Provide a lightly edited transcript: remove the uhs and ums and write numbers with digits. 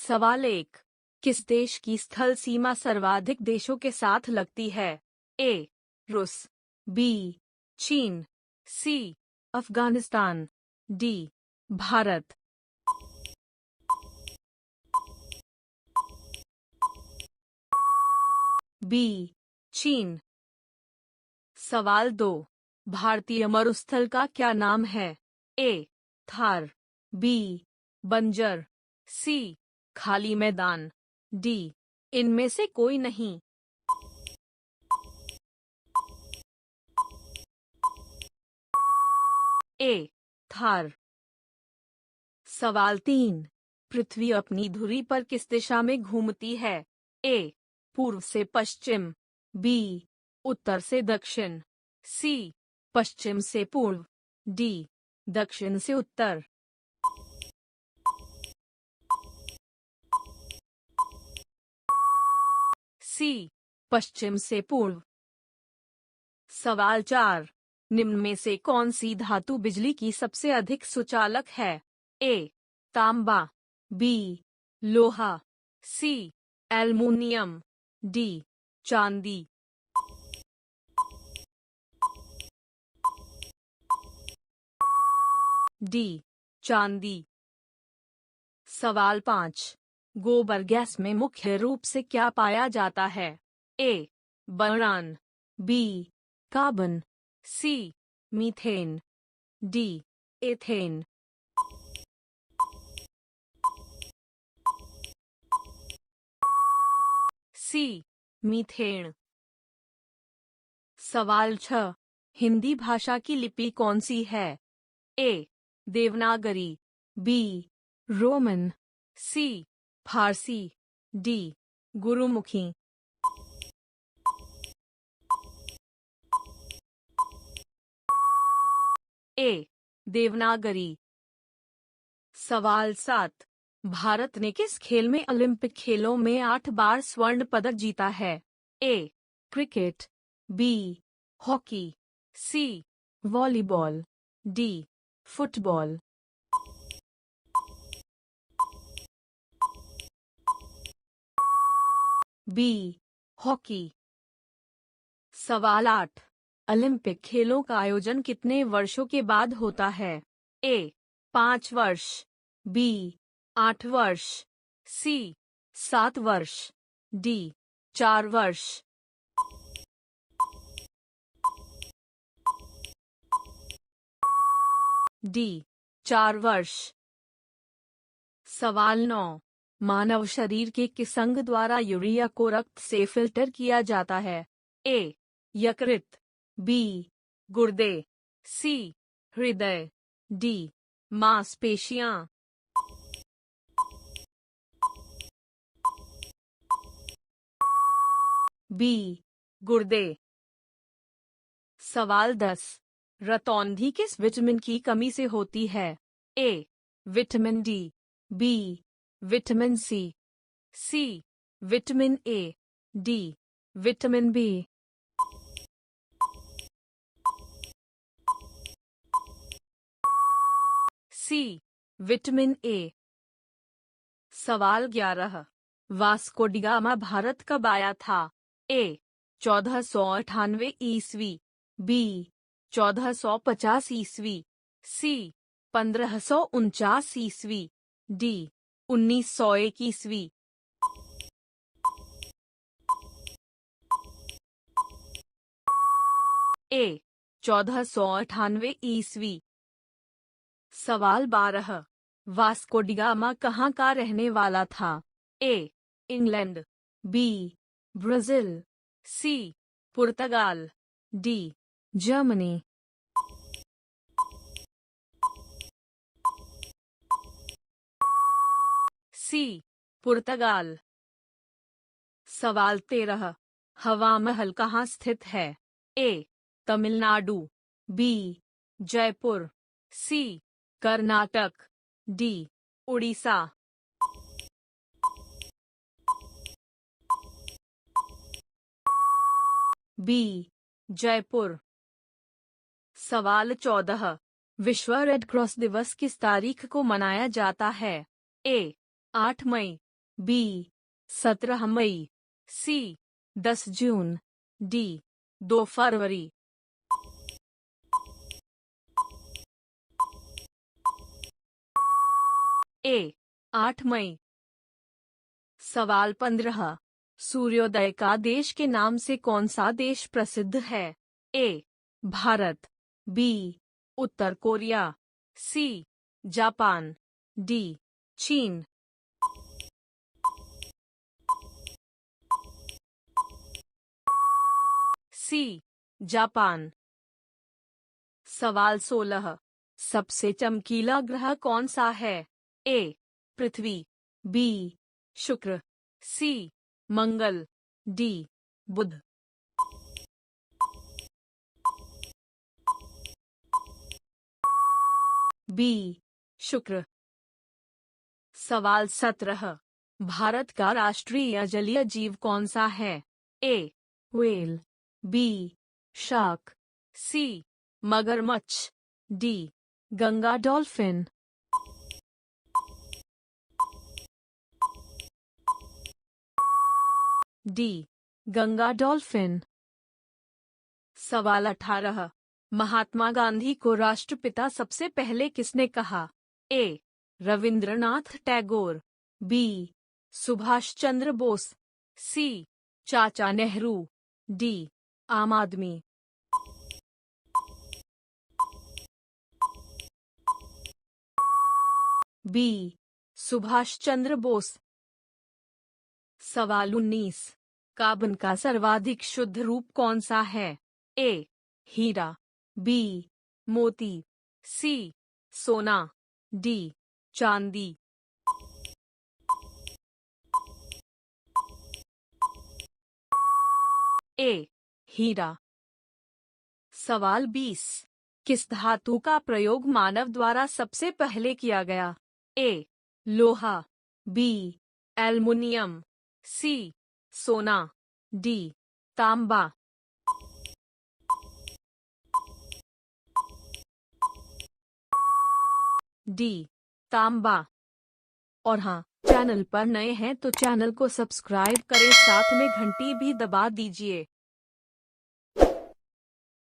सवाल 1। किस देश की स्थल सीमा सर्वाधिक देशों के साथ लगती है? ए. रूस, बी. चीन, सी. अफगानिस्तान, डी. भारत। बी. चीन। सवाल 2। भारतीय मरुस्थल का क्या नाम है? ए. थार, बी. बंजर, सी. खाली मैदान, डी. इनमें से कोई नहीं। ए. थार। सवाल 3। पृथ्वी अपनी धुरी पर किस दिशा में घूमती है? ए. पूर्व से पश्चिम, बी. उत्तर से दक्षिण, सी. पश्चिम से पूर्व, डी. दक्षिण से उत्तर। सी. पश्चिम से पूर्व। सवाल 4। निम्न में से कौन सी धातु बिजली की सबसे अधिक सुचालक है? ए. तांबा, बी. लोहा, सी. Aluminium, D. चांदी। डी. चांदी। सवाल 5। गोबर गैस में मुख्य रूप से क्या पाया जाता है? A. Boron, B. Carbon, C. Methane, D. Ethane. C. Methane. सवाल 6। हिंदी भाषा की लिपि कौन सी है? A. Devanagari, B. Roman, C. Farsi, D. Gurmukhi. A. Devanagari. सवाल 7। भारत ने किस खेल में ओलंपिक खेलों में 8 बार स्वर्ण पदक जीता है? A. Cricket, B. Hockey, C. Volleyball, D. Football. B. Hockey. सवाल 8। ओलंपिक खेलों का आयोजन कितने वर्षों के बाद होता है? ए. 5 वर्ष, बी. 8 वर्ष, सी. 7 वर्ष, डी. 4 वर्ष। डी. 4 वर्ष। सवाल 9। मानव शरीर के किस अंग द्वारा यूरिया को रक्त से फिल्टर किया जाता है? ए. यकृत, बी. गुर्दे, सी. हृदय, डी. मांसपेशियां। बी. गुर्दे। सवाल 10। रतौंधी किस विटामिन की कमी से होती है? A. Vitamin D, B. Vitamin C, C. Vitamin A, D. Vitamin B. C. Vitamin A. सवाल 11। वास्को डी गामा भारत कब आया था? ए. 1498 ईस्वी, बी. 1450 ईस्वी, सी. 1549 ईस्वी, डी. 1901 ईस्वी। ए. 1498 ईस्वी। सवाल 12। वास्को डी गामा कहाँ का रहने वाला था? A. England, B. Brazil, C. पुर्तगाल, डी. जर्मनी। सी. पुर्तगाल। सवाल 13। हवा महल कहाँ स्थित है? A. Tamil Nadu, B. Jaipur, C. Karnataka, D. Orissa. B. Jaipur. सवाल 14। विश्व रेड क्रॉस दिवस किस तारीख को मनाया जाता है? ए. 8 मई, बी 17 मई, सी 10 जून, डी 2 फरवरी। ए 8 मई। सवाल 15, सूर्योदय का देश के नाम से कौन सा देश प्रसिद्ध है? ए भारत, बी उत्तर कोरिया, सी जापान, डी चीन। C Japan. सवाल 16, सबसे चमकीला ग्रह कौन सा है? ए पृथ्वी, बी शुक्र, सी मंगल, डी बुध। बी शुक्र। सवाल 17, भारत का राष्ट्रीय जलीय जीव कौन सा है? ए व्हेल, बी शार्क, सी मगरमच्छ, D Ganga dolphin. D Ganga dolphin. सवाल 18, महात्मा गांधी को राष्ट्रपिता सबसे पहले किसने कहा? ए रविंद्रनाथ टैगोर, बी सुभाष चंद्र बोस, सी चाचा नेहरू, डी आम आदमी। बी सुभाष चंद्र बोस। सवाल 19, कार्बन का सर्वाधिक शुद्ध रूप कौन सा है? ए हीरा, बी मोती, सी सोना, डी चांदी। ए हीरा। सवाल 20, किस धातु का प्रयोग मानव द्वारा सबसे पहले किया गया? ए लोहा, बी एल्युमिनियम, सी सोना, डी तांबा। डी तांबा। और हाँ, चैनल पर नए हैं तो चैनल को सब्सक्राइब करें, साथ में घंटी भी दबा दीजिए।